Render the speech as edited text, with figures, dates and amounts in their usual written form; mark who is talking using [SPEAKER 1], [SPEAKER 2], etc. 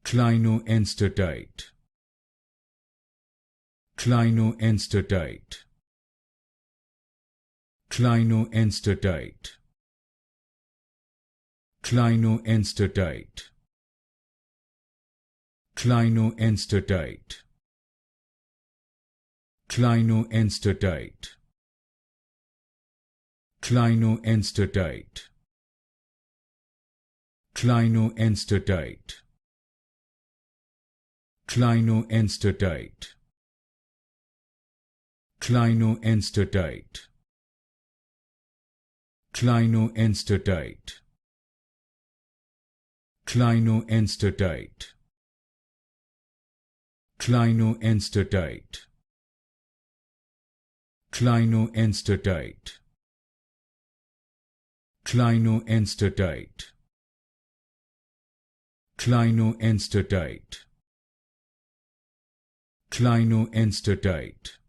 [SPEAKER 1] Clinoenstatite. Clinoenstatite. Clinoenstatite. Clinoenstatite. Clinoenstatite. Clinoenstatite. Clinoenstatite. Clinoenstatite. Clinoenstatite. Clinoenstatite. Clinoenstatite. Clinoenstatite. Clinoenstatite. Clinoenstatite. Clinoenstatite. Clinoenstatite. Clinoenstatite.